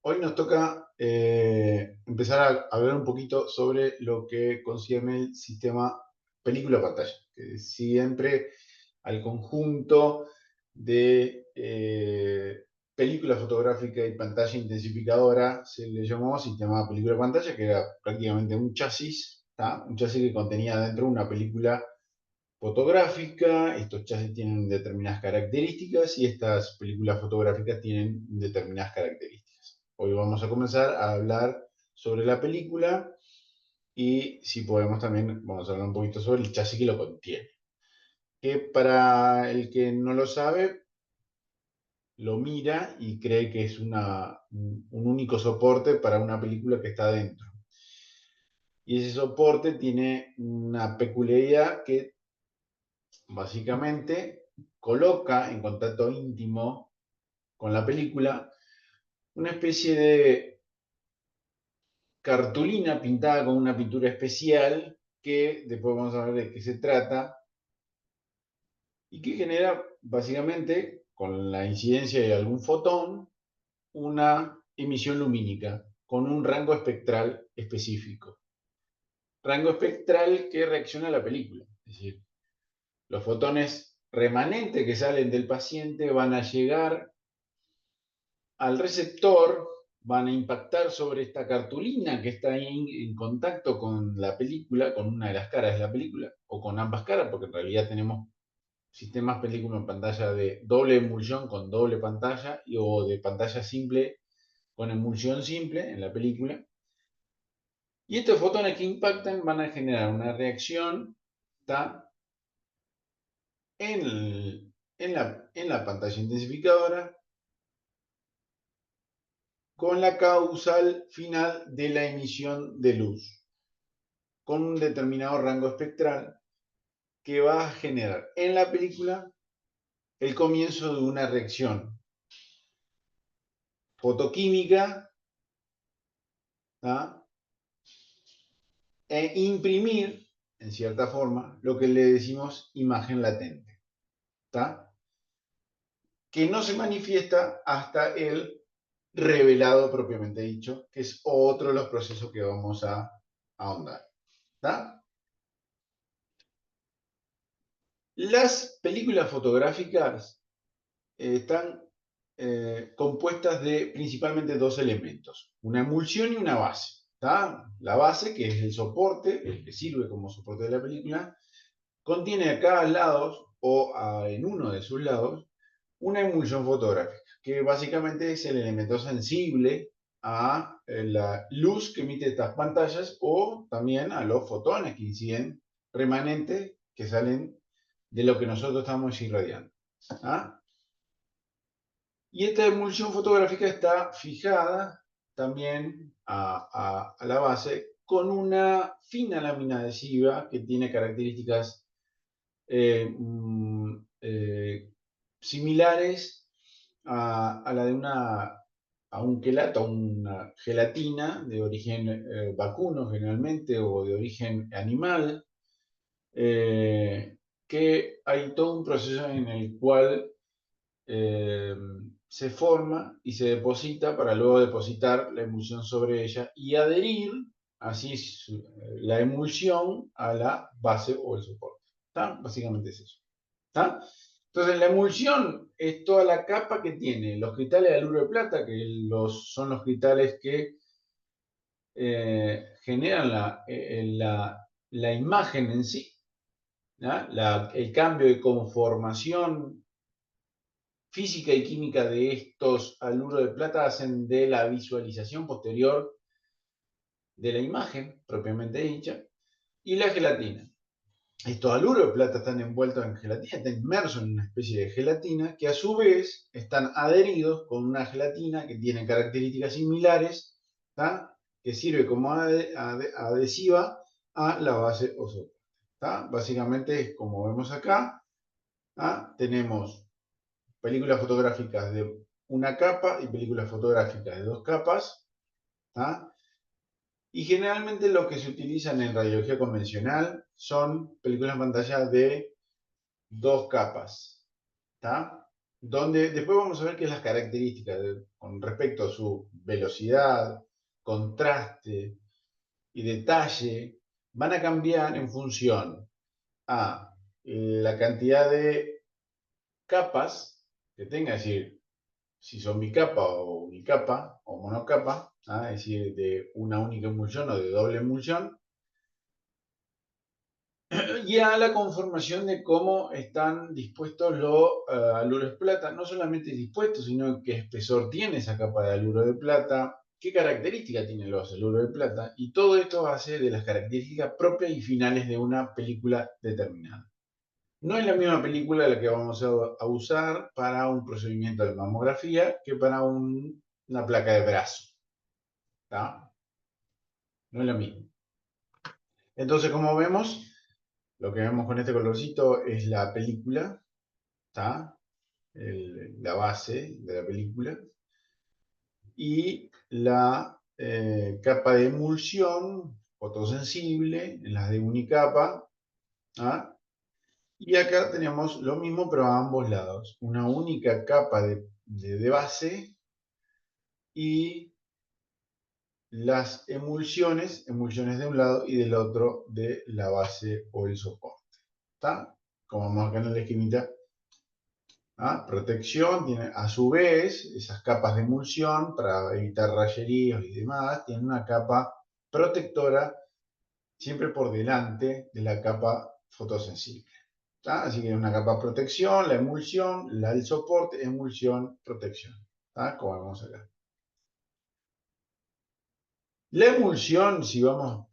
Hoy nos toca empezar a hablar un poquito sobre lo que concierne el sistema película-pantalla, que siempre al conjunto de película fotográfica y pantalla intensificadora se le llamó sistema película-pantalla, que era prácticamente un chasis, ¿tá? Un chasis que contenía dentro una película fotográfica. Estos chasis tienen determinadas características y estas películas fotográficas tienen determinadas características. Hoy vamos a comenzar a hablar sobre la película y si podemos también vamos a hablar un poquito sobre el chasis que lo contiene. Que para el que no lo sabe, lo mira y cree que es un único soporte para una película que está dentro. Y ese soporte tiene una peculiaridad que básicamente coloca en contacto íntimo con la película una especie de cartulina pintada con una pintura especial que después vamos a ver de qué se trata y que genera básicamente con la incidencia de algún fotón una emisión lumínica con un rango espectral específico. Rango espectral que reacciona a la película. Es decir, los fotones remanentes que salen del paciente van a llegar al receptor, van a impactar sobre esta cartulina que está en contacto con la película, con una de las caras de la película, o con ambas caras, porque en realidad tenemos sistemas película en pantalla de doble emulsión con doble pantalla o de pantalla simple con emulsión simple en la película. Y estos fotones que impactan van a generar una reacción, ¿tá? en la pantalla intensificadora con la causal final de la emisión de luz, con un determinado rango espectral que va a generar en la película el comienzo de una reacción fotoquímica, ¿tá? E imprimir, en cierta forma, lo que le decimos imagen latente, ¿tá? Que no se manifiesta hasta el revelado propiamente dicho, que es otro de los procesos que vamos a ahondar, ¿tá? Las películas fotográficas están compuestas de principalmente dos elementos, una emulsión y una base. ¿Tá? La base, que es el soporte, el que sirve como soporte de la película, contiene a cada lado o en uno de sus lados una emulsión fotográfica, que básicamente es el elemento sensible a la luz que emite estas pantallas o también a los fotones que inciden remanentes que salen de lo que nosotros estamos irradiando. ¿Ah? Y esta emulsión fotográfica está fijada también a la base con una fina lámina adhesiva que tiene características eh, mm, eh, similares a la de a un quelato, a una gelatina de origen vacuno generalmente o de origen animal, que hay todo un proceso en el cual eh, se forma y se deposita para luego depositar la emulsión sobre ella y adherir así la emulsión a la base o el soporte. ¿Tá? Básicamente es eso. ¿Tá? Entonces la emulsión es toda la capa que tiene los cristales de aluro de plata, que son los cristales que generan la imagen en sí, el cambio de conformación física y química de estos aluros de plata hacen de la visualización posterior de la imagen propiamente dicha y la gelatina. Estos aluros de plata están envueltos en gelatina, están inmersos en una especie de gelatina que a su vez están adheridos con una gelatina que tiene características similares, ¿tá? Que sirve como adhesiva a la base o soporte. ¿Tá? Básicamente es como vemos acá, ¿tá? Tenemos películas fotográficas de una capa y películas fotográficas de dos capas, ¿tá? Y generalmente lo que se utilizan en radiología convencional son películas en pantalla de dos capas, ¿tá? donde después vamos a ver qué es las características con respecto a su velocidad, contraste y detalle, van a cambiar en función a la cantidad de capas que tenga, es decir, si son bicapa o unicapa o monocapa, es decir, de una única emulsión o de doble emulsión, y a la conformación de cómo están dispuestos los aluros de plata, no solamente dispuestos, sino qué espesor tiene esa capa de aluro de plata, qué características tienen los aluros de plata, y todo esto hace de las características propias y finales de una película determinada. No es la misma película la que vamos a usar para un procedimiento de mamografía que para una placa de brazo. ¿Tá? No es lo mismo. Entonces, como vemos, lo que vemos con este colorcito es la película, ¿tá? La base de la película, y la capa de emulsión fotosensible, en las de unicapa, ¿tá? Y acá tenemos lo mismo, pero a ambos lados. Una única capa de base y las emulsiones de un lado y del otro de la base o el soporte. ¿Está? Como vemos acá en la esquinita, protección, tiene a su vez esas capas de emulsión para evitar rayeríos y demás, tiene una capa protectora siempre por delante de la capa fotosensible. ¿Tá? Así que una capa protección, la emulsión, el soporte, emulsión, protección. ¿Tá? Como vemos acá. La emulsión, si vamos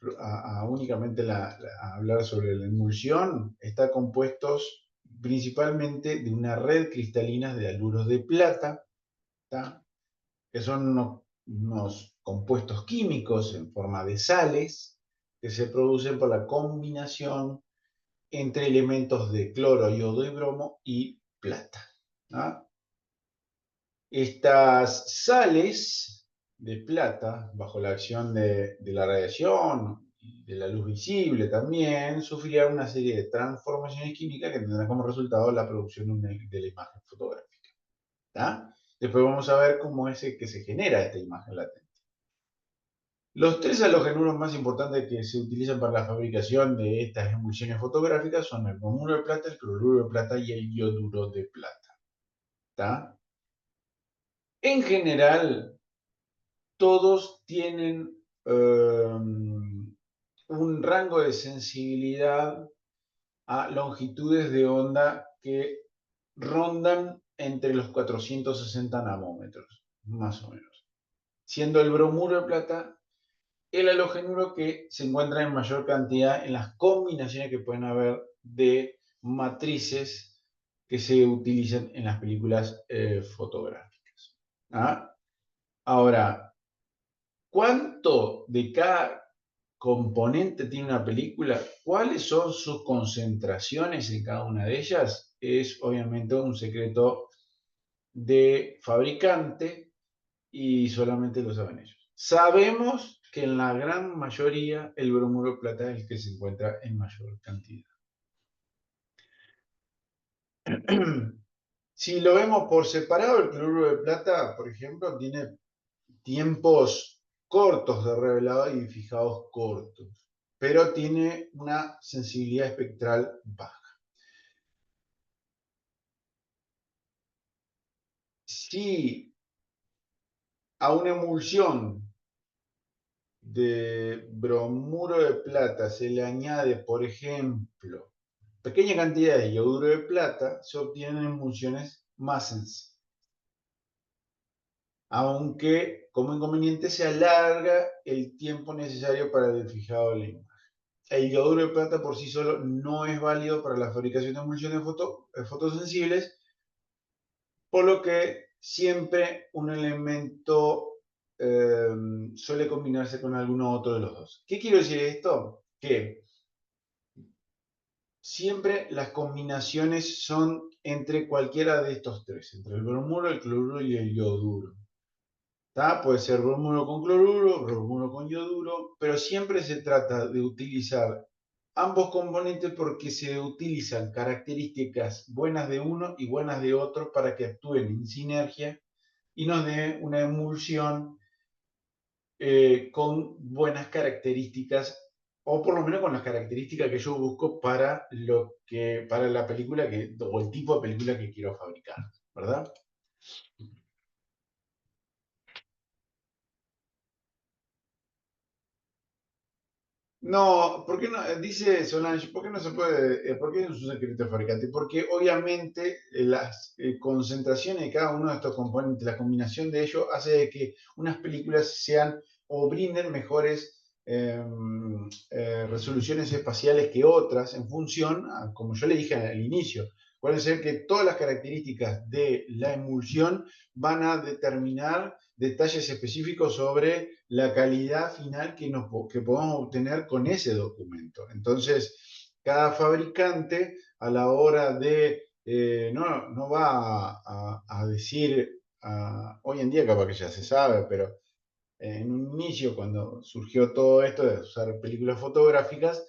únicamente a hablar sobre la emulsión, está compuestos principalmente de una red cristalina de haluros de plata, ¿tá? Que son unos compuestos químicos en forma de sales que se producen por la combinación entre elementos de cloro, yodo y bromo y plata. ¿Tá? Estas sales de plata, bajo la acción de la radiación y de la luz visible también, sufrirán una serie de transformaciones químicas que tendrán como resultado la producción de la imagen fotográfica. ¿Tá? Después vamos a ver cómo es que se genera esta imagen latente. Los tres halogenuros más importantes que se utilizan para la fabricación de estas emulsiones fotográficas son el bromuro de plata, el cloruro de plata y el yoduro de plata. ¿Tá? En general, todos tienen un rango de sensibilidad a longitudes de onda que rondan entre los 460 nanómetros, más o menos. Siendo el bromuro de plata el halogenuro que se encuentra en mayor cantidad en las combinaciones que pueden haber de matrices que se utilizan en las películas fotográficas. ¿Ah? Ahora, ¿cuánto de cada componente tiene una película? ¿Cuáles son sus concentraciones en cada una de ellas? Es obviamente un secreto de fabricante y solamente lo saben ellos. Sabemos que en la gran mayoría el bromuro de plata es el que se encuentra en mayor cantidad. Si lo vemos por separado, el cloruro de plata, por ejemplo, tiene tiempos cortos de revelado y fijados cortos, pero tiene una sensibilidad espectral baja. Si a una emulsión de bromuro de plata se le añade, por ejemplo, pequeña cantidad de yoduro de plata, se obtienen emulsiones más sensibles. Aunque como inconveniente se alarga el tiempo necesario para el fijado de la imagen. El yoduro de plata por sí solo no es válido para la fabricación de emulsiones fotosensibles, por lo que siempre un elemento suele combinarse con alguno otro de los dos. ¿Qué quiero decir esto? Que siempre las combinaciones son entre cualquiera de estos tres, entre el bromuro, el cloruro y el yoduro. ¿Tá? Puede ser bromuro con cloruro, bromuro con yoduro, pero siempre se trata de utilizar ambos componentes porque se utilizan características buenas de uno y buenas de otro para que actúen en sinergia y nos dé una emulsión con buenas características, o por lo menos con las características que yo busco para la película o el tipo de película que quiero fabricar, ¿verdad? No, ¿por qué no? Dice Solange, ¿por qué no se puede? ¿Por qué no es un secreto fabricante? Porque obviamente las concentraciones de cada uno de estos componentes, la combinación de ellos, hace de que unas películas sean o brinden mejores resoluciones espaciales que otras en función, como yo le dije al inicio, puede ser que todas las características de la emulsión van a determinar detalles específicos sobre la calidad final que podamos obtener con ese documento. Entonces, cada fabricante a la hora de, no va a decir, hoy en día capaz que ya se sabe, pero en un inicio, cuando surgió todo esto de usar películas fotográficas,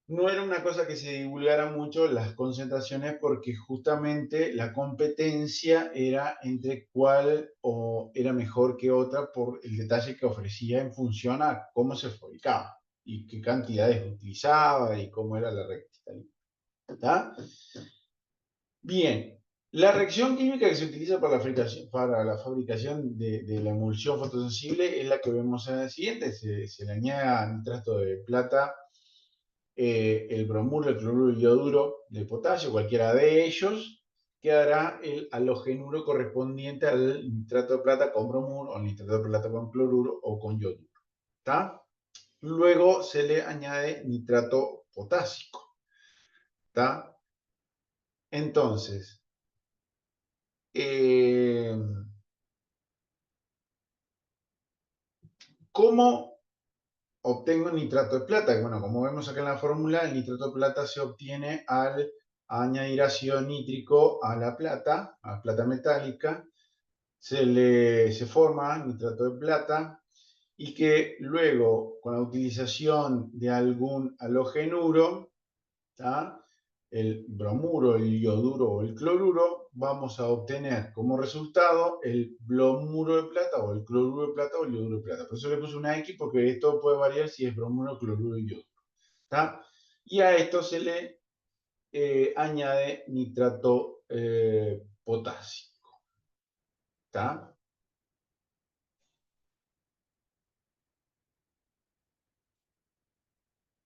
no era una cosa que se divulgara mucho las concentraciones porque justamente la competencia era entre cuál o era mejor que otra por el detalle que ofrecía en función a cómo se fabricaba y qué cantidades utilizaba y cómo era la rectitud. ¿Está? Bien, la reacción química que se utiliza para la fabricación de la emulsión fotosensible es la que vemos en el siguiente. Se le añade nitrato de plata, el bromuro, el cloruro y yoduro de potasio, cualquiera de ellos, que hará el halogenuro correspondiente al nitrato de plata con bromuro, o el nitrato de plata con cloruro o con yoduro. ¿Está? Luego se le añade nitrato potásico. ¿Está? Entonces, eh, ¿cómo obtengo nitrato de plata? Bueno, como vemos acá en la fórmula, el nitrato de plata se obtiene al añadir ácido nítrico a la plata metálica, se forma nitrato de plata y que luego, con la utilización de algún halogenuro, ¿tá? El bromuro, el yoduro o el cloruro, vamos a obtener como resultado el bromuro de plata o el cloruro de plata o el yoduro de plata. Por eso le puse una X porque esto puede variar si es bromuro, cloruro y yoduro. ¿Tá? Y a esto se le añade nitrato potásico. ¿Tá?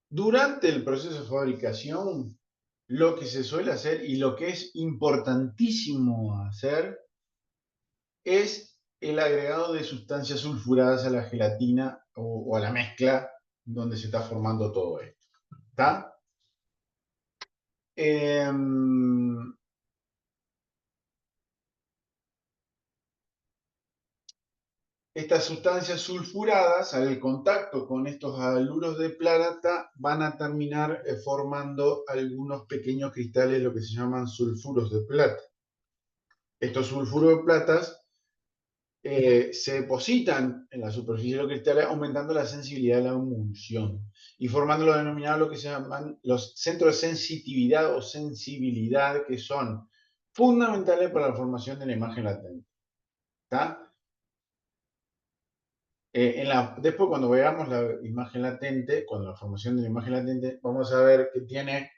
Durante el proceso de fabricación, lo que se suele hacer y lo que es importantísimo hacer es el agregado de sustancias sulfuradas a la gelatina o a la mezcla donde se está formando todo esto. ¿Está? Eh, Estas sustancias sulfuradas, al contacto con estos haluros de plata, van a terminar formando algunos pequeños cristales, lo que se llaman sulfuros de plata. Estos sulfuros de plata se depositan en la superficie de los cristales, aumentando la sensibilidad de la emulsión y formando lo denominado lo que se llaman los centros de sensitividad o sensibilidad, que son fundamentales para la formación de la imagen latente. ¿Está? Después, cuando veamos la imagen latente, cuando la formación de la imagen latente, vamos a ver que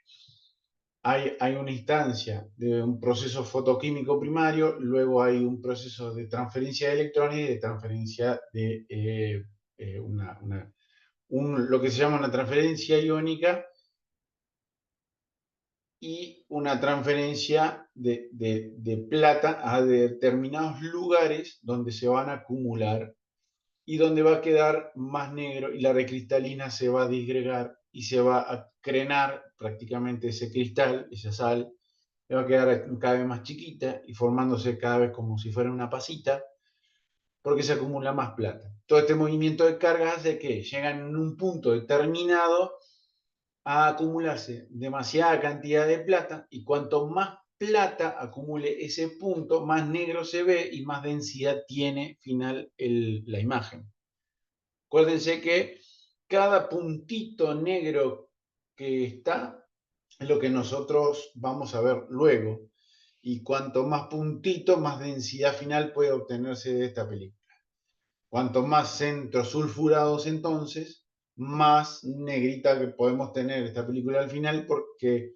hay una instancia de un proceso fotoquímico primario, luego hay un proceso de transferencia de electrones y de transferencia de lo que se llama una transferencia iónica y una transferencia de plata a determinados lugares donde se van a acumular y donde va a quedar más negro y la recristalina se va a disgregar y se va a crenar prácticamente ese cristal, esa sal, va a quedar cada vez más chiquita y formándose cada vez como si fuera una pasita, porque se acumula más plata. Todo este movimiento de cargas hace que llegan en un punto determinado a acumularse demasiada cantidad de plata y cuanto más plata acumule ese punto, más negro se ve y más densidad tiene final la imagen. Acuérdense que cada puntito negro que está es lo que nosotros vamos a ver luego. Y cuanto más puntito, más densidad final puede obtenerse de esta película. Cuanto más centros sulfurados, entonces, más negrita que podemos tener esta película al final, porque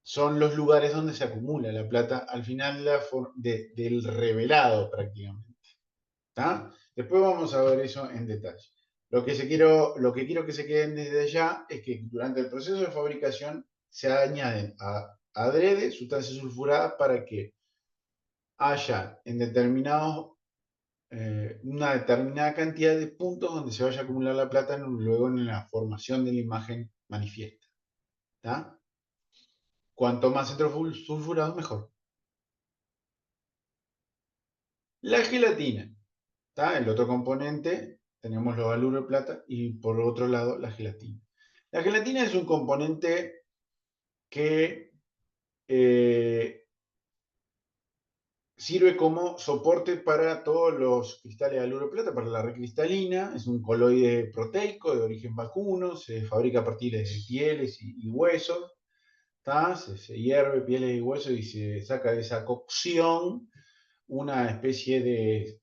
son los lugares donde se acumula la plata al final del revelado prácticamente. ¿Tá? Después vamos a ver eso en detalle. Lo que quiero que se queden desde allá es que durante el proceso de fabricación se añaden adrede sustancias sulfuradas para que haya en una determinada cantidad de puntos donde se vaya a acumular la plata luego en la formación de la imagen manifiesta. ¿Tá? Cuanto más centros sulfurados, mejor. La gelatina. ¿Tá? El otro componente, tenemos los haluro de plata y por otro lado la gelatina. La gelatina es un componente que sirve como soporte para todos los cristales de haluro de plata, para la recristalina. Es un coloide proteico de origen vacuno, se fabrica a partir de pieles y huesos. Se hierve pieles y huesos y se saca de esa cocción una especie de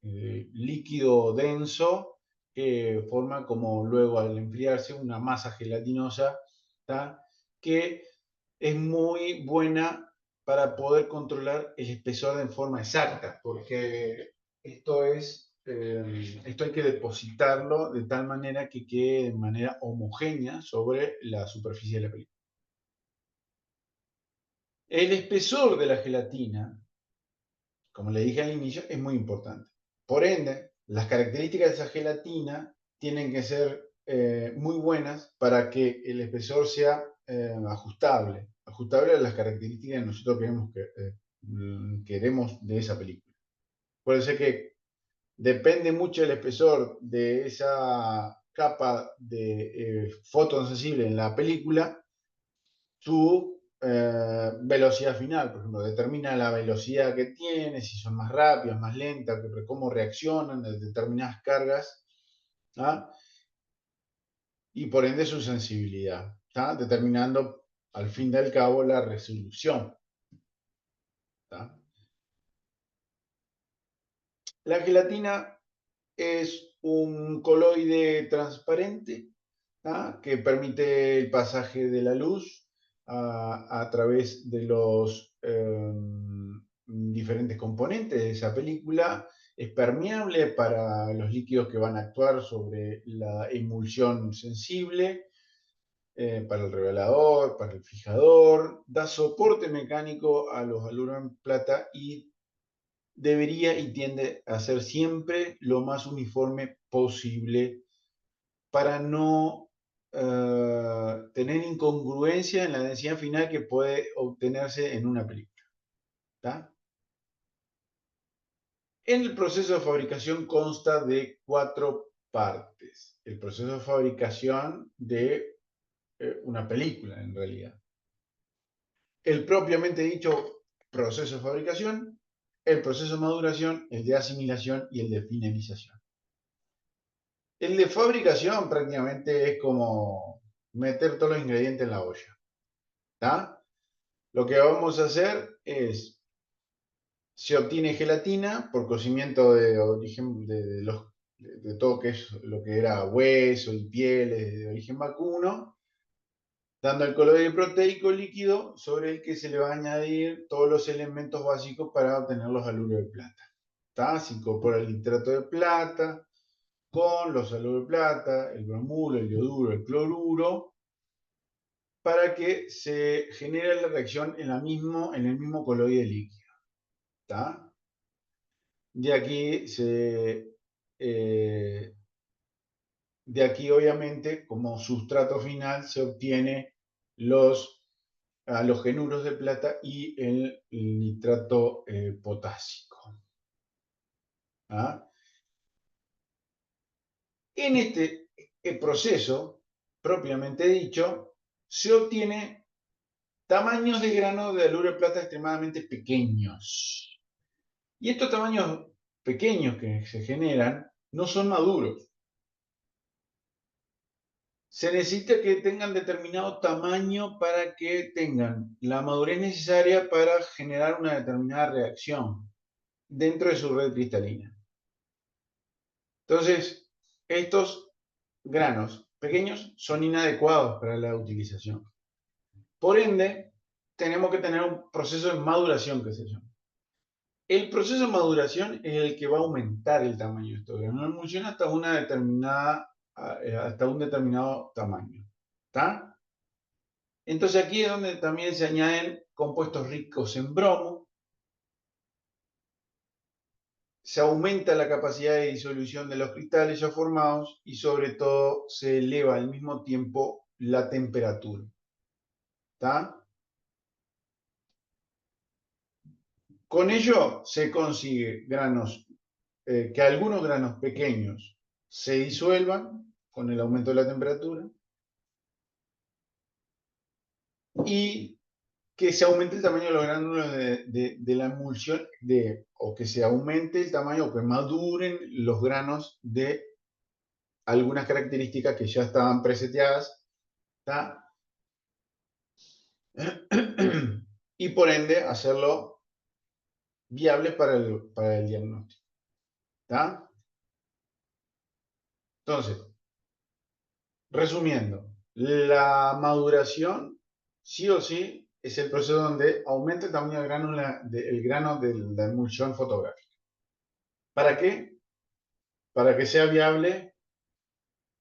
líquido denso que forma como luego al enfriarse una masa gelatinosa, ¿tá? Que es muy buena para poder controlar el espesor en forma exacta, porque esto hay que depositarlo de tal manera que quede de manera homogénea sobre la superficie de la película. El espesor de la gelatina, como le dije al inicio, es muy importante. Por ende, las características de esa gelatina tienen que ser muy buenas para que el espesor sea ajustable a las características que nosotros queremos de esa película. Puede ser que depende mucho del espesor de esa capa de fotosensible en la película, su velocidad final, por ejemplo, determina la velocidad que tiene, si son más rápidas, más lentas, cómo reaccionan a determinadas cargas, ¿tá? Y por ende su sensibilidad, ¿tá? Determinando al fin y al cabo la resolución. ¿Tá? La gelatina es un coloide transparente, ¿tá? Que permite el pasaje de la luz a través de los diferentes componentes de esa película. Es permeable para los líquidos que van a actuar sobre la emulsión sensible, para el revelador, para el fijador, da soporte mecánico a los haluros en plata y debería y tiende a ser siempre lo más uniforme posible para no tener incongruencia en la densidad final que puede obtenerse en una película. ¿Tá? El proceso de fabricación consta de 4 partes. El proceso de fabricación de una película, en realidad. El propiamente dicho proceso de fabricación, el proceso de maduración, el de asimilación y el de finalización. El de fabricación prácticamente es como meter todos los ingredientes en la olla. ¿Tá? Lo que vamos a hacer es, se obtiene gelatina por cocimiento de origen de todo que es lo que era hueso y pieles de origen vacuno, dando el coloide proteico líquido sobre el que se le va a añadir todos los elementos básicos para obtener los haluros de plata. ¿Tá? Se incorpora el nitrato de plata con los haluros de plata, el bromulo, el yoduro, el cloruro, para que se genere la reacción en el mismo coloide líquido. ¿Tá? De aquí de aquí obviamente como sustrato final se obtiene los halogenuros de plata y el nitrato potásico. ¿Ah? En este proceso, propiamente dicho, se obtiene tamaños de grano de haluro de plata extremadamente pequeños. Y estos tamaños pequeños que se generan no son maduros. Se necesita que tengan determinado tamaño para que tengan la madurez necesaria para generar una determinada reacción dentro de su red cristalina. Entonces, estos granos pequeños son inadecuados para la utilización. Por ende, tenemos que tener un proceso de maduración que se llama. El proceso de maduración es el que va a aumentar el tamaño de estos granos. La emulsión hasta hasta un determinado tamaño. ¿Está? Entonces aquí es donde también se añaden compuestos ricos en bromo. Se aumenta la capacidad de disolución de los cristales ya formados y sobre todo se eleva al mismo tiempo la temperatura. ¿Está? Con ello se consigue que algunos granos pequeños se disuelvan con el aumento de la temperatura y que se aumente el tamaño de los gránulos de la emulsión, o que se aumente el tamaño, o que maduren los granos de algunas características que ya estaban preseteadas, ¿tá? Y por ende hacerlo viable para el diagnóstico. ¿Tá? Entonces, resumiendo, la maduración, sí o sí, es el proceso donde aumenta el tamaño del grano de la emulsión fotográfica. ¿Para qué? Para que sea viable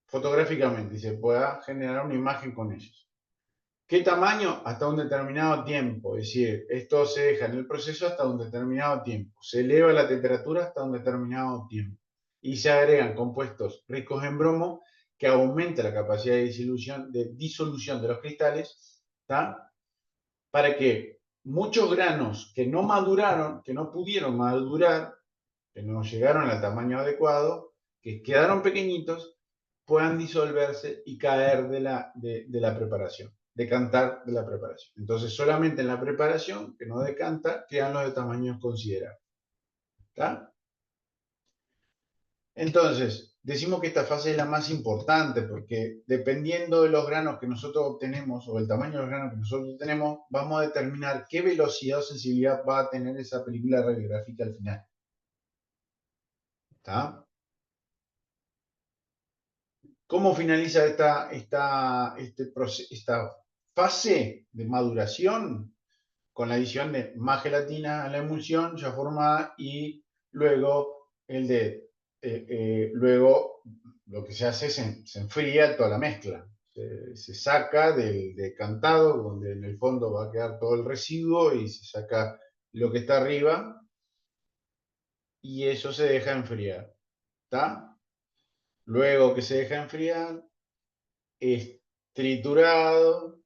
fotográficamente y se pueda generar una imagen con ellos. ¿Qué tamaño? Hasta un determinado tiempo. Es decir, esto se deja en el proceso hasta un determinado tiempo. Se eleva la temperatura hasta un determinado tiempo. Y se agregan compuestos ricos en bromo que aumenta la capacidad de disolución de los cristales, ¿tá? Para que muchos granos que no maduraron, que no pudieron madurar, que no llegaron al tamaño adecuado, que quedaron pequeñitos, puedan disolverse y caer de la preparación, decantar de la preparación. Entonces, solamente en la preparación, que no decanta, quedan los de tamaños considerables. ¿Está? Entonces, decimos que esta fase es la más importante porque dependiendo de los granos que nosotros obtenemos o el tamaño de los granos que nosotros obtenemos, vamos a determinar qué velocidad o sensibilidad va a tener esa película radiográfica al final. ¿Está? ¿Cómo finaliza esta fase de maduración? Con la adición de más gelatina a la emulsión ya formada y luego luego lo que se hace es se enfría toda la mezcla. Se saca del decantado, donde en el fondo va a quedar todo el residuo y se saca lo que está arriba y eso se deja enfriar. ¿Está? Luego que se deja enfriar, es triturado,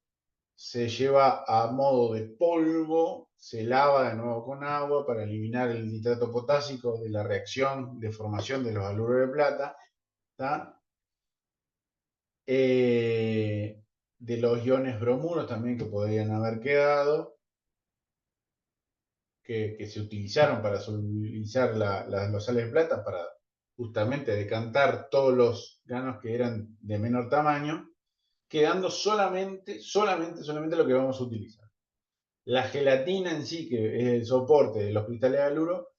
se lleva a modo de polvo, se lava de nuevo con agua para eliminar el nitrato potásico de la reacción de formación de los haluros de plata, ¿tá? De los iones bromuros también que podrían haber quedado, que se utilizaron para solubilizar los sales de plata, para justamente decantar todos los granos que eran de menor tamaño, quedando solamente lo que vamos a utilizar. La gelatina en sí, que es el soporte de los cristales de haluro,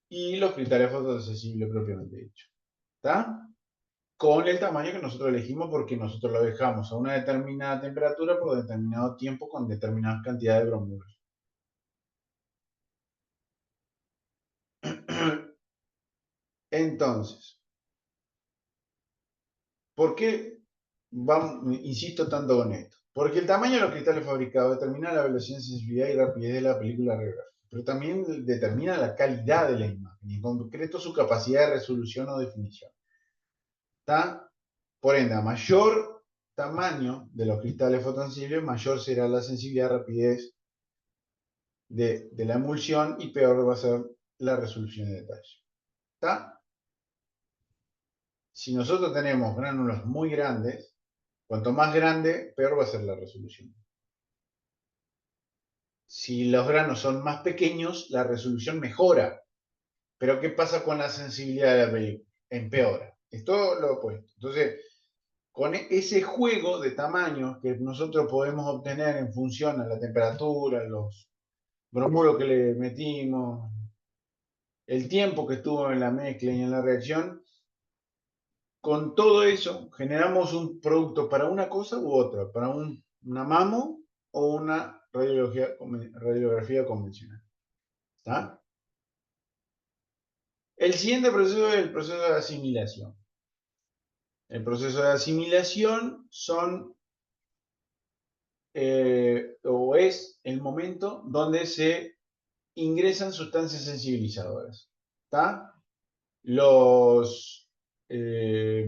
y los cristales fotosensibles propiamente dicho. ¿Está? Con el tamaño que nosotros elegimos porque nosotros lo dejamos a una determinada temperatura por determinado tiempo con determinadas cantidades de bromuros. Entonces, ¿por qué insisto tanto con esto? Porque el tamaño de los cristales fabricados determina la velocidad, sensibilidad y rapidez de la película radiográfica, pero también determina la calidad de la imagen y en concreto su capacidad de resolución o definición. ¿Está? Por ende, a mayor tamaño de los cristales fotosensibles, mayor será la sensibilidad y rapidez de la emulsión y peor va a ser la resolución de detalle. ¿Está? Si nosotros tenemos gránulos muy grandes, cuanto más grande, peor va a ser la resolución. Si los granos son más pequeños, la resolución mejora. Pero ¿qué pasa con la sensibilidad de la película? Empeora. Es todo lo opuesto. Entonces, con ese juego de tamaños que nosotros podemos obtener en función a la temperatura, los bromuro que le metimos, el tiempo que estuvo en la mezcla y en la reacción, con todo eso generamos un producto para una cosa u otra, para una mamo o una radiografía convencional. ¿Está? El siguiente proceso es el proceso de asimilación. El proceso de asimilación o es el momento donde se ingresan sustancias sensibilizadoras. ¿Está? Los, eh,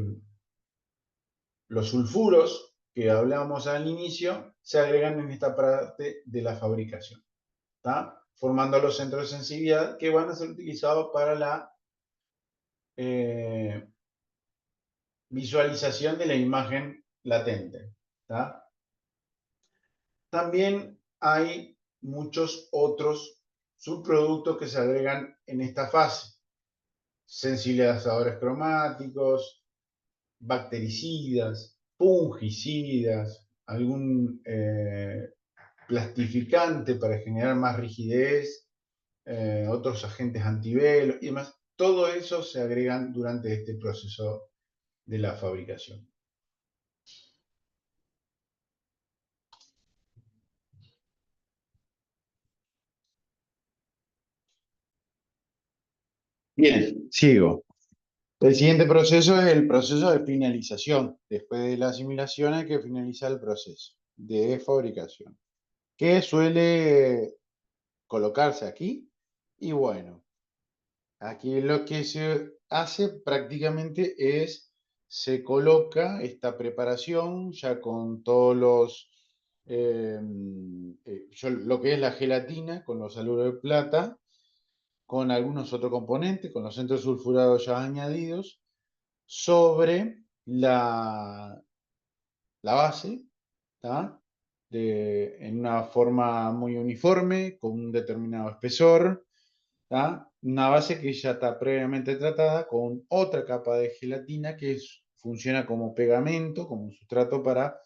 los sulfuros que hablábamos al inicio se agregan en esta parte de la fabricación, ¿está? Formando los centros de sensibilidad que van a ser utilizados para la eh, visualización de la imagen latente. ¿Está? También hay muchos otros subproductos que se agregan en esta fase. Sensibilizadores cromáticos, bactericidas, fungicidas, algún plastificante para generar más rigidez, otros agentes antivelos y demás. Todo eso se agregan durante este proceso de la fabricación. Bien, sigo. El siguiente proceso es el proceso de finalización. Después de la asimilación hay que finalizar el proceso de fabricación, que suele colocarse aquí. Y bueno, aquí lo que se hace prácticamente es, se coloca esta preparación ya con todos lo que es la gelatina, con los haluro de plata, con algunos otros componentes, con los centros sulfurados ya añadidos, sobre la base, ¿tá? En una forma muy uniforme, con un determinado espesor, ¿tá? Una base que ya está previamente tratada con otra capa de gelatina que funciona como pegamento, como un sustrato para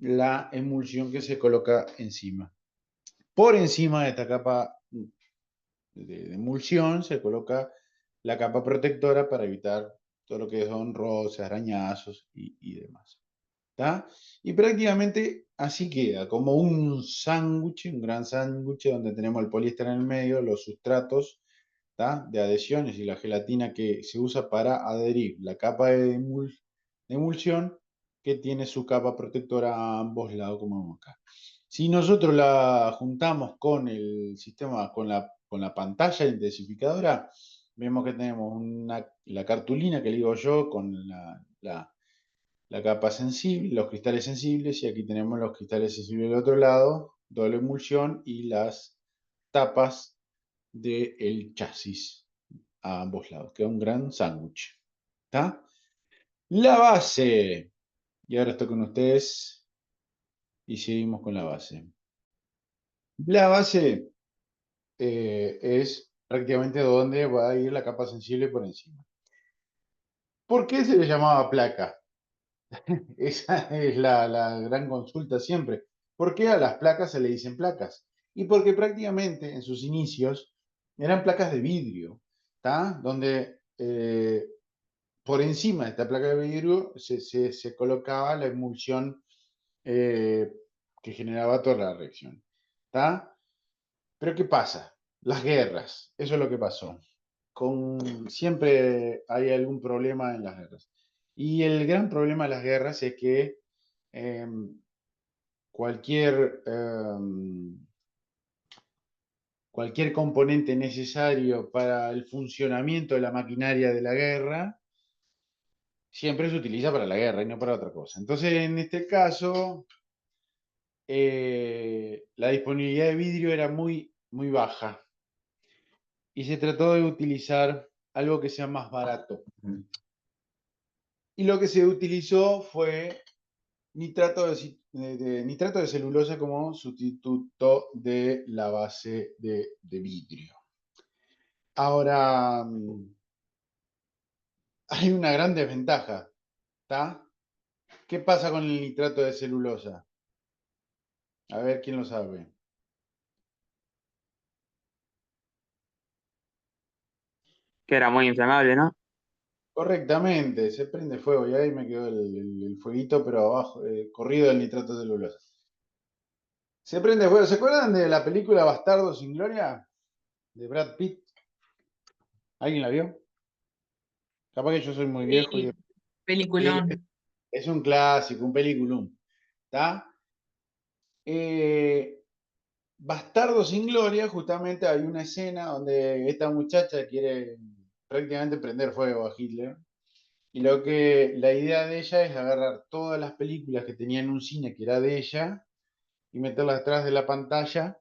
la emulsión que se coloca encima. Por encima de esta capa de emulsión se coloca la capa protectora para evitar todo lo que son roces, arañazos y demás. ¿Tá? Y prácticamente así queda, como un sándwich, un gran sándwich donde tenemos el poliéster en el medio, los sustratos, ¿tá? De adhesiones y la gelatina que se usa para adherir la capa de emulsión que tiene su capa protectora a ambos lados, como vemos acá. Si nosotros la juntamos con el sistema, con la pantalla intensificadora, vemos que tenemos la cartulina que le digo yo con la capa sensible, los cristales sensibles, y aquí tenemos los cristales sensibles del otro lado, doble emulsión y las tapas del chasis a ambos lados. Queda un gran sándwich. ¿Está? La base. Y ahora estoy con ustedes y seguimos con la base. La base es prácticamente donde va a ir la capa sensible por encima. ¿Por qué se le llamaba placa? Esa es la gran consulta siempre. ¿Por qué a las placas se le dicen placas? Y porque prácticamente en sus inicios eran placas de vidrio, ¿tá? Donde por encima de esta placa de vidrio se colocaba la emulsión eh, que generaba toda la reacción, ¿tá? Pero ¿qué pasa? Las guerras, eso es lo que pasó. Siempre hay algún problema en las guerras. Y el gran problema de las guerras es que eh, cualquier, cualquier componente necesario para el funcionamiento de la maquinaria de la guerra siempre se utiliza para la guerra y no para otra cosa. Entonces, en este caso, la disponibilidad de vidrio era muy, muy baja y se trató de utilizar algo que sea más barato. Y lo que se utilizó fue nitrato de celulosa como sustituto de la base de vidrio. Ahora, hay una gran desventaja, ¿está? ¿Qué pasa con el nitrato de celulosa? A ver quién lo sabe. Que era muy inflamable, ¿no? Correctamente, se prende fuego y ahí me quedó el fueguito, pero abajo, corrido del nitrato de celulosa. Se prende fuego. ¿Se acuerdan de la película Bastardo sin Gloria? De Brad Pitt. ¿Alguien la vio? Capaz que yo soy muy viejo y Sí, peliculón. es un clásico, un peliculum. ¿Está? Eh, Bastardo sin Gloria, justamente hay una escena donde esta muchacha quiere prácticamente prender fuego a Hitler. Y la idea de ella es agarrar todas las películas que tenía en un cine que era de ella y meterlas atrás de la pantalla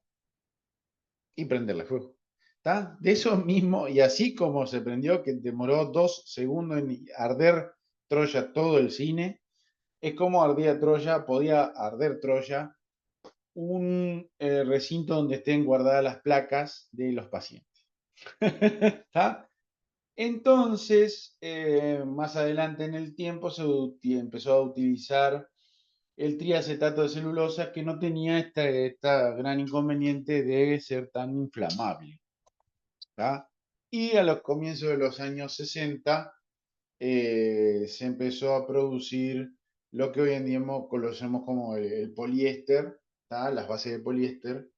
y prenderle fuego. ¿Está? De eso mismo, y así como se prendió, que demoró 2 segundos en arder Troya todo el cine, es como ardía Troya, podía arder Troya un recinto donde estén guardadas las placas de los pacientes. ¿Está? Entonces, más adelante en el tiempo empezó a utilizar el triacetato de celulosa que no tenía esta gran inconveniente de ser tan inflamable. ¿Tá? Y a los comienzos de los años 60 se empezó a producir lo que hoy en día conocemos como el poliéster, ¿tá? Las bases de poliéster,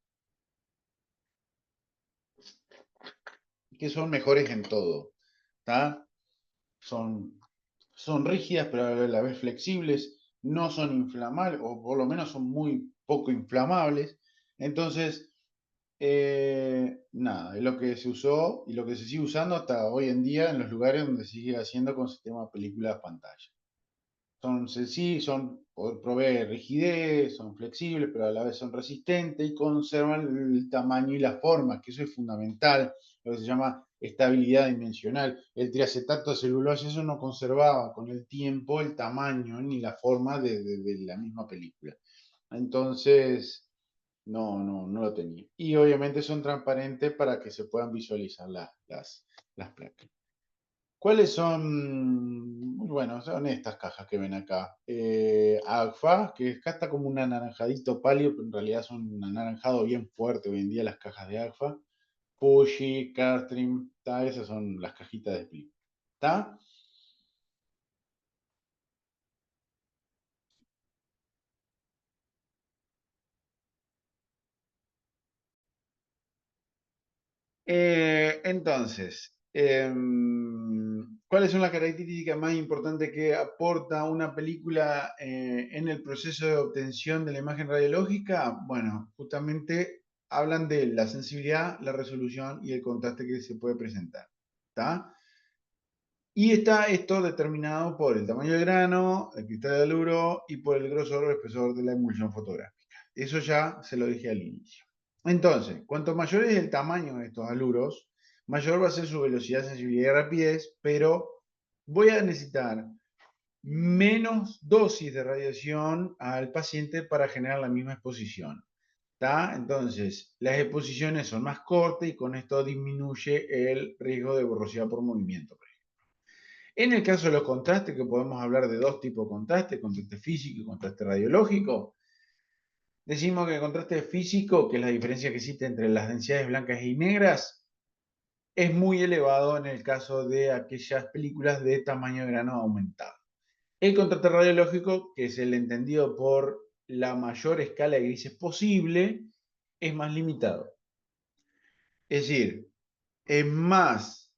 que son mejores en todo. ¿Tá? Son, son rígidas, pero a la vez flexibles, no son inflamables, o por lo menos son muy poco inflamables. Entonces, nada, es lo que se usó y lo que se sigue usando hasta hoy en día en los lugares donde se sigue haciendo con sistema de películas pantalla. Son sencillos, proveen rigidez, son flexibles, pero a la vez son resistentes y conservan el tamaño y la forma, que eso es fundamental, lo que se llama estabilidad dimensional. El triacetato de celulosa, eso no conservaba con el tiempo el tamaño ni la forma de la misma película. Entonces, no lo tenía. Y obviamente son transparentes para que se puedan visualizar las placas. ¿Cuáles son? Bueno, son estas cajas que ven acá. Agfa, que acá está como un anaranjadito pálido, pero en realidad son un anaranjado bien fuerte hoy en día las cajas de Agfa. Fuji, Cartrim, esas son las cajitas de split. ¿Está? Entonces, ¿cuáles son las características más importantes que aporta una película en el proceso de obtención de la imagen radiológica? Bueno, justamente hablan de la sensibilidad, la resolución y el contraste que se puede presentar. ¿Está? Y está esto determinado por el tamaño del grano, el cristal de aluro y por el grosor o espesor de la emulsión fotográfica. Eso ya se lo dije al inicio. Entonces, cuanto mayor es el tamaño de estos aluros, mayor va a ser su velocidad, sensibilidad y rapidez, pero voy a necesitar menos dosis de radiación al paciente para generar la misma exposición. ¿Tá? Entonces, las exposiciones son más cortas y con esto disminuye el riesgo de borrosidad por movimiento. En el caso de los contrastes, que podemos hablar de dos tipos de contraste físico y contraste radiológico, decimos que el contraste físico, que es la diferencia que existe entre las densidades blancas y negras, es muy elevado en el caso de aquellas películas de tamaño de grano aumentado. El contraste radiológico, que es el entendido por la mayor escala de grises posible, es más limitado. Es decir, es más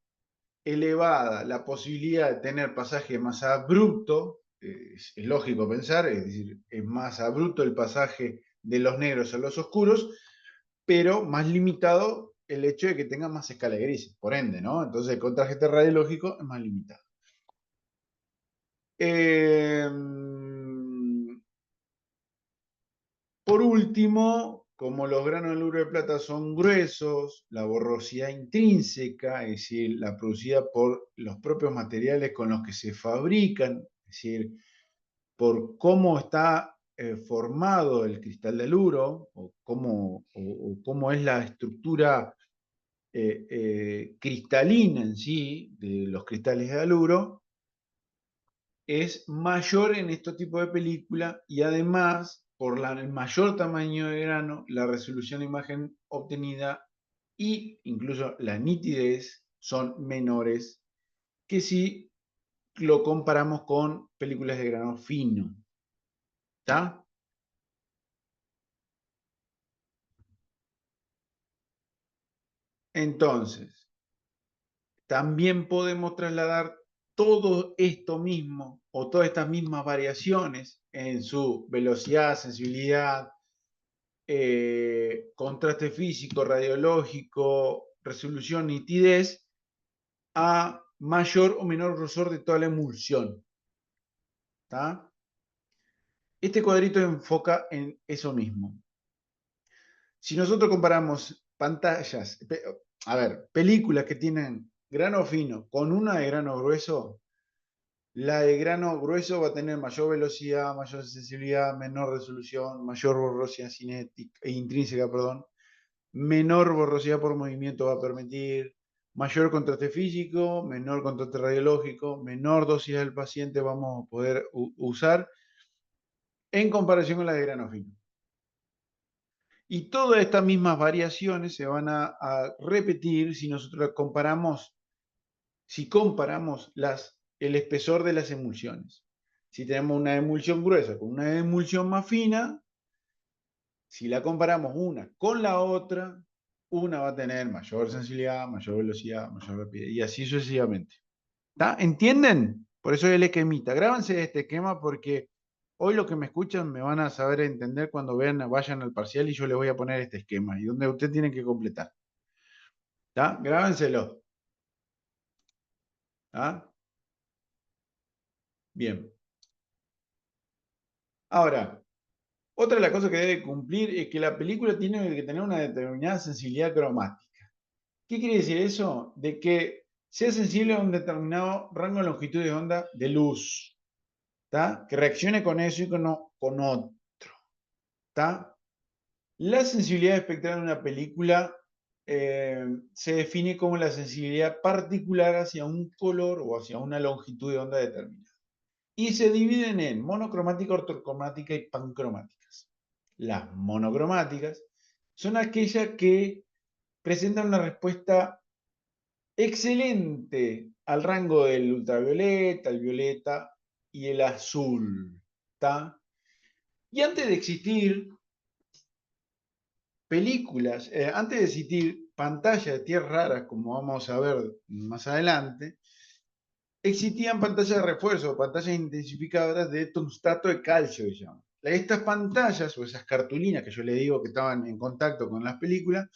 elevada la posibilidad de tener pasaje más abrupto, es lógico pensar, es decir, es más abrupto el pasaje de los negros a los oscuros, pero más limitado el hecho de que tenga más escala de grises, por ende, ¿no? Entonces el contraste radiológico es más limitado. Eh, por último, como los granos de de plata son gruesos, la borrosidad intrínseca, es decir, la producida por los propios materiales con los que se fabrican, es decir, por cómo está formado el cristal de aluro o cómo es la estructura cristalina en sí de los cristales de aluro, es mayor en este tipo de película y además, por el mayor tamaño de grano, la resolución de imagen obtenida e incluso la nitidez son menores que si lo comparamos con películas de grano fino. ¿Está? Entonces, también podemos trasladar todo esto mismo o todas estas mismas variaciones en su velocidad, sensibilidad, contraste físico, radiológico, resolución, nitidez, a mayor o menor grosor de toda la emulsión. ¿Tá? Este cuadrito enfoca en eso mismo. Si nosotros comparamos pantallas, a ver, películas que tienen grano fino con una de grano grueso, la de grano grueso va a tener mayor velocidad, mayor sensibilidad, menor resolución, mayor borrosidad cinética, intrínseca, perdón, menor borrosidad por movimiento va a permitir, mayor contraste físico, menor contraste radiológico, menor dosis del paciente vamos a poder usar en comparación con la de grano fino. Y todas estas mismas variaciones se van a repetir si nosotros comparamos, si comparamos el espesor de las emulsiones. Si tenemos una emulsión gruesa con una emulsión más fina, si la comparamos una con la otra, una va a tener mayor sensibilidad, mayor velocidad, mayor rapidez, y así sucesivamente. ¿Está? ¿Entienden? Por eso es el esquemita. Grábense este esquema porque hoy los que me escuchan me van a saber entender cuando vayan al parcial y yo les voy a poner este esquema y donde usted tiene que completar. ¿Está? Grábenselo. ¿Está? Bien. Ahora, otra de las cosas que debe cumplir es que la película tiene que tener una determinada sensibilidad cromática. ¿Qué quiere decir eso? De que sea sensible a un determinado rango de longitud de onda de luz. ¿Está? Que reaccione con eso y con otro. ¿Está? La sensibilidad espectral de una película se define como la sensibilidad particular hacia un color o hacia una longitud de onda determinada. Y se dividen en monocromática, ortocromática y pancromáticas. Las monocromáticas son aquellas que presentan una respuesta excelente al rango del ultravioleta, el violeta y el azul. ¿Tá? Y antes de existir películas, antes de existir pantallas de tierras raras, como vamos a ver más adelante, existían pantallas de refuerzo, pantallas intensificadoras de tungstato de calcio, que se llaman. Estas pantallas, o esas cartulinas que yo le digo que estaban en contacto con las películas,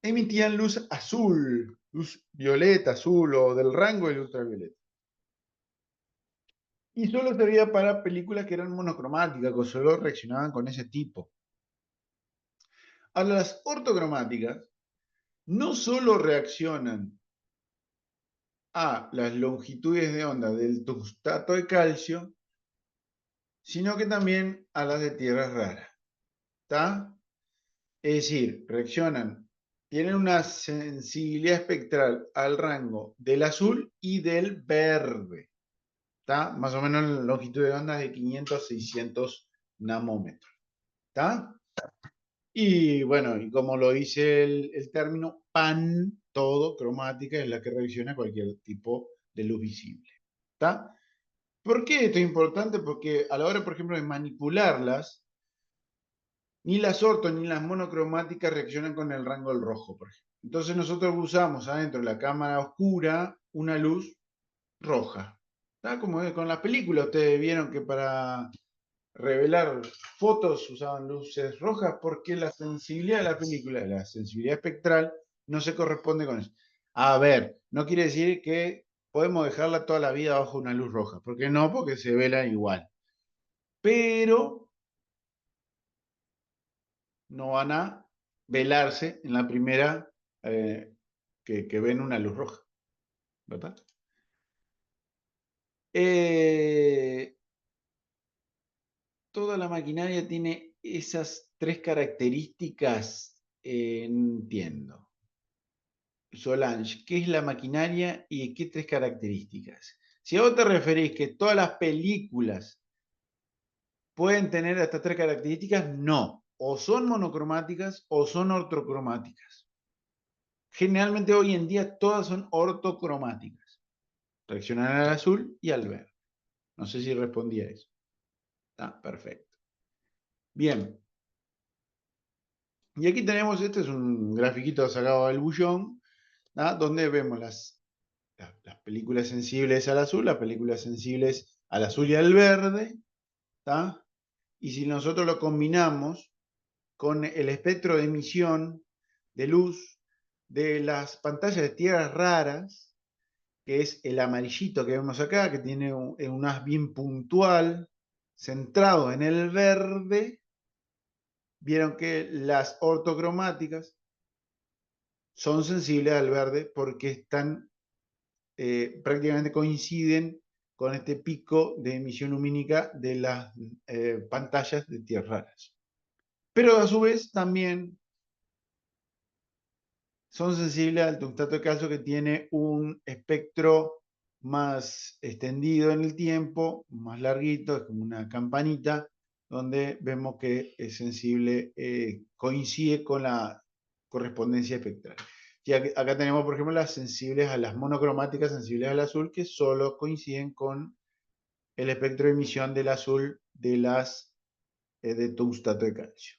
emitían luz azul, luz violeta, azul o del rango del ultravioleta. Y solo servía para películas que eran monocromáticas, que solo reaccionaban con ese tipo. A las ortocromáticas no solo reaccionan a las longitudes de onda del tungstato de calcio, sino que también a las de tierras raras. ¿Está? Es decir, reaccionan, tienen una sensibilidad espectral al rango del azul y del verde. ¿Está? Más o menos la longitud de onda es de 500 a 600 nanómetros. ¿Está? Y bueno, y como lo dice el término, pan, todo, cromática, es la que reacciona a cualquier tipo de luz visible. ¿Está? ¿Por qué esto es importante? Porque a la hora, por ejemplo, de manipularlas, ni las orto ni las monocromáticas reaccionan con el rango del rojo, por ejemplo. Entonces nosotros usamos adentro de la cámara oscura una luz roja. ¿Está? Como con las películas, ustedes vieron que para revelar fotos usaban luces rojas porque la sensibilidad de la película, la sensibilidad espectral, no se corresponde con eso. A ver, no quiere decir que podemos dejarla toda la vida bajo una luz roja, porque no, porque se vela igual. Pero no van a velarse en la primera que ven una luz roja, ¿verdad? Toda la maquinaria tiene esas tres características, entiendo. Solange, ¿qué es la maquinaria y qué tres características? Si a vos te referís que todas las películas pueden tener estas tres características, no. O son monocromáticas o son ortocromáticas. Generalmente hoy en día todas son ortocromáticas. Reaccionan al azul y al verde. No sé si respondí a eso. Está perfecto. Bien. Y aquí tenemos, este es un grafiquito sacado del bullón, ¿tá? Donde vemos las películas sensibles al azul, las películas sensibles al azul y al verde, ¿tá? Y si nosotros lo combinamos con el espectro de emisión de luz de las pantallas de tierras raras, que es el amarillito que vemos acá, que tiene un haz bien puntual, centrado en el verde, vieron que las ortocromáticas son sensibles al verde porque están prácticamente coinciden con este pico de emisión lumínica de las pantallas de tierras raras. Pero a su vez también son sensibles al tungsteno de calcio, que tiene un espectro más extendido en el tiempo, más larguito, es como una campanita, donde vemos que es sensible, coincide con la correspondencia espectral. Y acá tenemos, por ejemplo, las sensibles a las monocromáticas, sensibles al azul, que solo coinciden con el espectro de emisión del azul de las de tungsteno de calcio.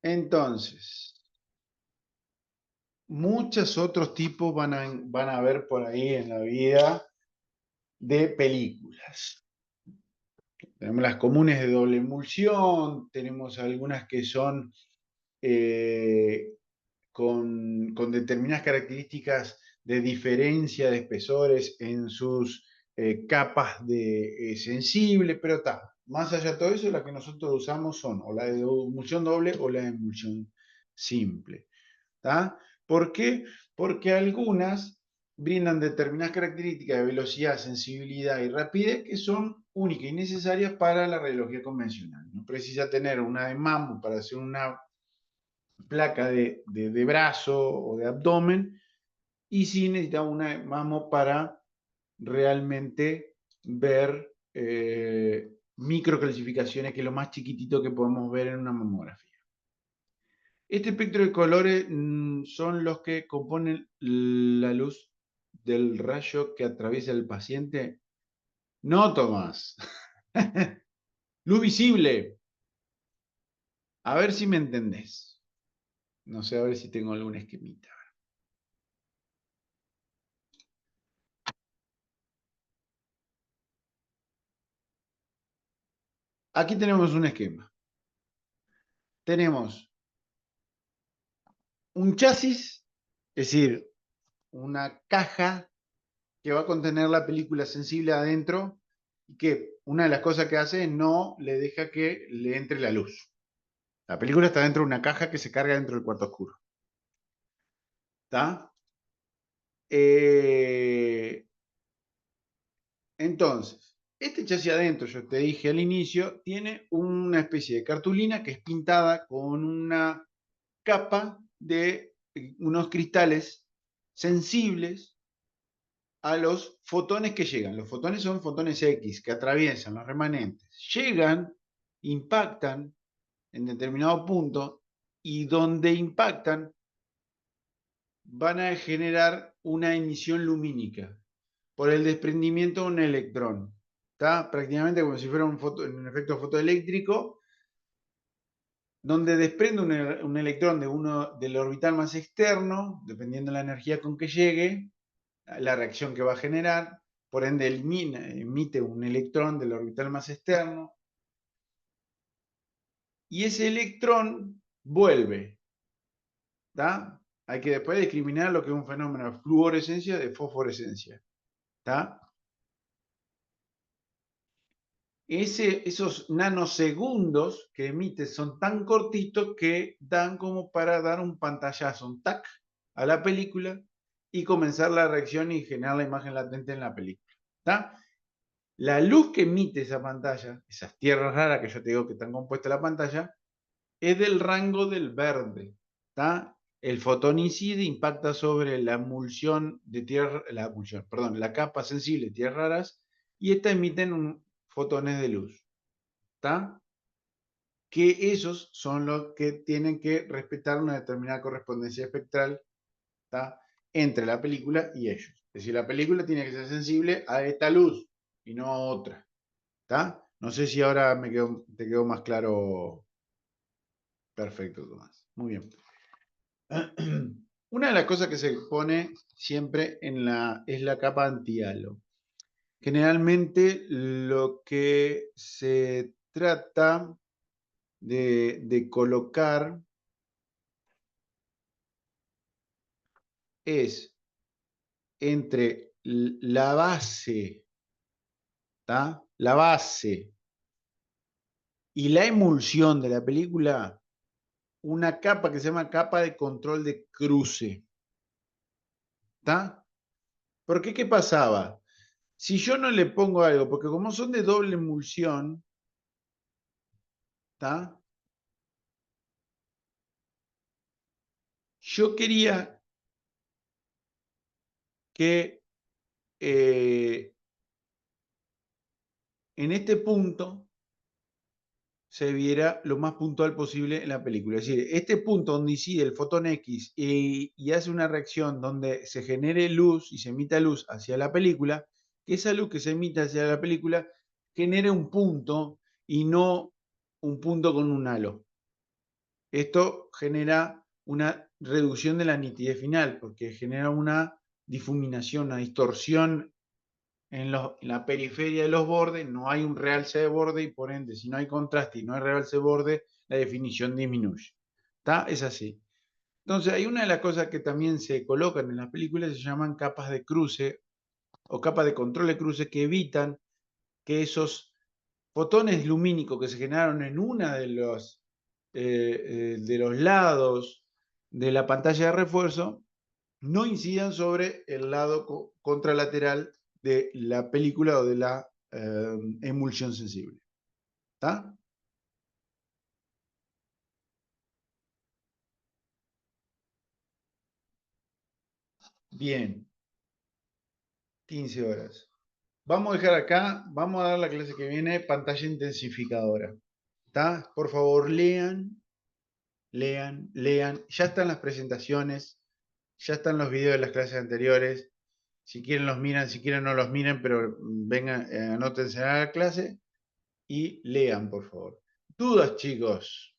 Entonces, muchos otros tipos van a ver por ahí en la vida de películas. Tenemos las comunes de doble emulsión, tenemos algunas que son eh, con determinadas características de diferencia de espesores en sus capas de sensible, pero está. Más allá de todo eso, las que nosotros usamos son o la de emulsión doble o la de emulsión simple. ¿Tá? ¿Por qué? Porque algunas brindan determinadas características de velocidad, sensibilidad y rapidez que son únicas y necesarias para la radiología convencional. No precisa tener una de mammo para hacer una placa de brazo o de abdomen, y sí necesitamos una de mammo para realmente ver microclasificaciones, que es lo más chiquitito que podemos ver en una mamografía. Este espectro de colores son los que componen la luz del rayo que atraviesa el paciente. No, Tomás. Luz visible. A ver si me entendés. No sé, a ver si tengo algún esquemita. Aquí tenemos un esquema. Tenemos un chasis, es decir, una caja que va a contener la película sensible adentro, y que una de las cosas que hace es no le deja que le entre la luz. La película está dentro de una caja que se carga dentro del cuarto oscuro. ¿Está? Entonces, este chasis adentro, yo te dije al inicio, tiene una especie de cartulina que es pintada con una capa de unos cristales sensibles a los fotones que llegan. Los fotones son fotones X que atraviesan los remanentes. Llegan, impactan en determinado punto, y donde impactan van a generar una emisión lumínica por el desprendimiento de un electrón. ¿Está? Prácticamente como si fuera un efecto fotoeléctrico, donde desprende un electrón del orbital más externo, dependiendo de la energía con que llegue, la reacción que va a generar, por ende emite un electrón del orbital más externo, y ese electrón vuelve. ¿Está? Hay que después discriminar lo que es un fenómeno de fluorescencia de fosforescencia. ¿Está? Esos nanosegundos que emite son tan cortitos que dan como para dar un pantallazo, un tac, a la película y comenzar la reacción y generar la imagen latente en la película. ¿Está? La luz que emite esa pantalla, esas tierras raras que yo te digo que están compuestas en la pantalla, es del rango del verde. ¿Tá? El fotón incide, impacta sobre la emulsión de tierra, la capa sensible de tierras raras, y estas emiten fotones de luz. ¿Tá? Que esos son los que tienen que respetar una determinada correspondencia espectral, ¿tá? Entre la película y ellos. Es decir, la película tiene que ser sensible a esta luz y no a otra. ¿Tá? No sé si ahora te quedó más claro. Perfecto, Tomás. Muy bien. Una de las cosas que se pone siempre es la capa anti-halo. Generalmente lo que se trata de colocar es entre la base, ¿tá? La base y la emulsión de la película, una capa que se llama capa de control de cruce. ¿Está? Porque, ¿qué pasaba? Si yo no le pongo algo, porque como son de doble emulsión, ¿está? Yo quería que en este punto se viera lo más puntual posible en la película. Es decir, este punto donde incide el fotón X y hace una reacción donde se genere luz y se emita luz hacia la película, que esa luz que se emita hacia la película genere un punto y no un punto con un halo. Esto genera una reducción de la nitidez final, porque genera una difuminación, una distorsión en la periferia de los bordes, no hay un realce de borde y por ende, si no hay contraste y no hay realce de borde, la definición disminuye. ¿Está? Es así. Entonces, hay una de las cosas que también se colocan en las películas, se llaman capas de cruce o capas de control de cruce que evitan que esos fotones lumínicos que se generaron en una de los lados de la pantalla de refuerzo no incidan sobre el lado contralateral de la película o de la emulsión sensible. ¿Está? Bien, 15 horas. Vamos a dejar acá, vamos a dar la clase que viene pantalla intensificadora. ¿Está? Por favor, lean, lean, lean. Ya están las presentaciones, ya están los videos de las clases anteriores. Si quieren los miran, si quieren no los miren, pero vengan, anótense a la clase y lean, por favor. ¿Dudas, chicos?